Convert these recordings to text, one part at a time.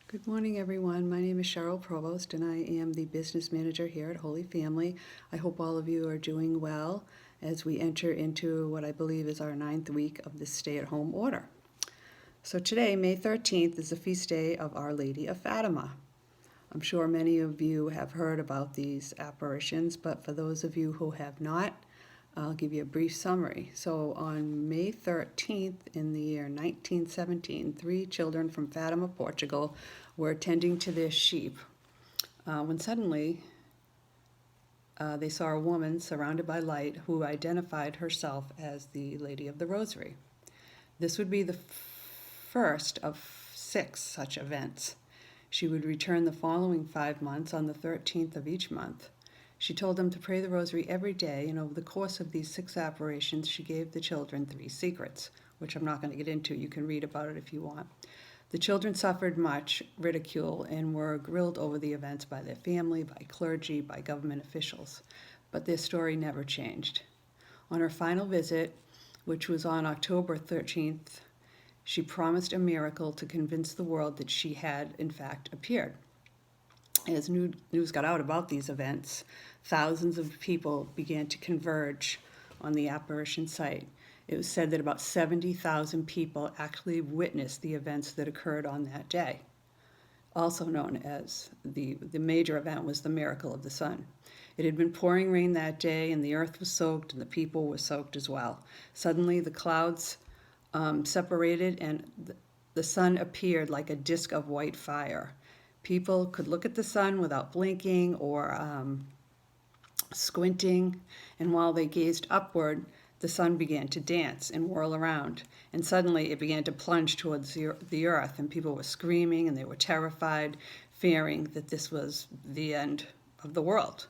Good morning, everyone. My name is Cheryl Provost, and I am the business manager here at Holy Family. I hope all of you are doing well as we enter into what I believe is our 9th week of the stay-at-home order. So today, May 13th, is the feast day of Our Lady of Fatima. I'm sure many of you have heard about these apparitions, but for those of you who have not, I'll give you a brief summary. So on May 13th in the year 1917, 3 children from Fatima, Portugal were attending to their sheep when suddenly they saw a woman surrounded by light who identified herself as the Lady of the Rosary. This would be the first of 6 such events. She would return the following 5 months on the 13th of each month. She told them to pray the rosary every day, and over the course of these 6 apparitions, she gave the children 3 secrets, which I'm not going to get into. You can read about it if you want. The children suffered much ridicule and were grilled over the events by their family, by clergy, by government officials. But their story never changed. On her final visit, which was on October 13th, she promised a miracle to convince the world that she had, in fact, appeared. As news got out about these events, thousands of people began to converge on the apparition site. It was said that about 70,000 people actually witnessed the events that occurred on that day. Also known as the major event was the miracle of the sun. It had been pouring rain that day, and the earth was soaked, and the people were soaked as well. Suddenly, the clouds separated, and the sun appeared like a disk of white fire. People could look at the sun without blinking or squinting, and while they gazed upward, the sun began to dance and whirl around, and suddenly it began to plunge towards the earth, and people were screaming, and they were terrified, fearing that this was the end of the world.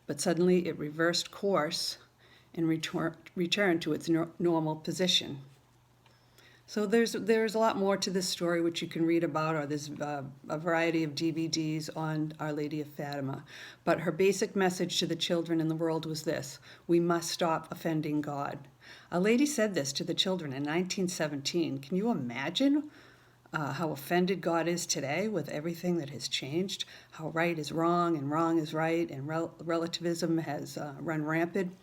But suddenly it reversed course and returned to its normal position. So there's a lot more to this story which you can read about, or there's a variety of DVDs on Our Lady of Fatima. But her basic message to the children in the world was this: we must stop offending God. Our Lady said this to the children in 1917. Can you imagine how offended God is today with everything that has changed? How right is wrong and wrong is right, and relativism has run rampant.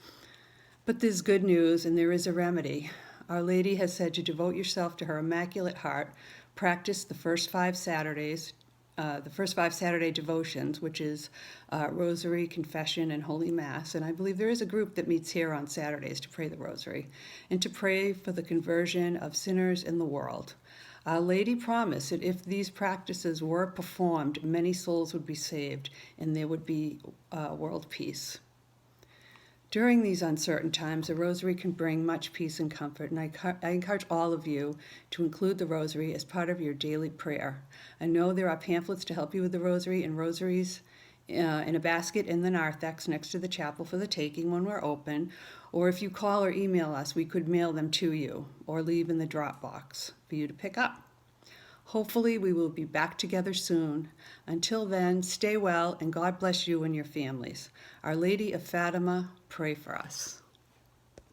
But there's good news, and there is a remedy. Our Lady has said to devote yourself to her Immaculate Heart, practice the first 5 Saturdays, the first 5 Saturday devotions, which is Rosary, Confession, and Holy Mass. And I believe there is a group that meets here on Saturdays to pray the Rosary and to pray for the conversion of sinners in the world. Our Lady promised that if these practices were performed, many souls would be saved and there would be world peace. During these uncertain times, the Rosary can bring much peace and comfort, and I encourage all of you to include the Rosary as part of your daily prayer. I know there are pamphlets to help you with the Rosary and rosaries in a basket in the narthex next to the chapel for the taking when we're open, or if you call or email us, we could mail them to you or leave in the drop box for you to pick up. Hopefully, we will be back together soon. Until then, stay well, and God bless you and your families. Our Lady of Fatima, pray for us.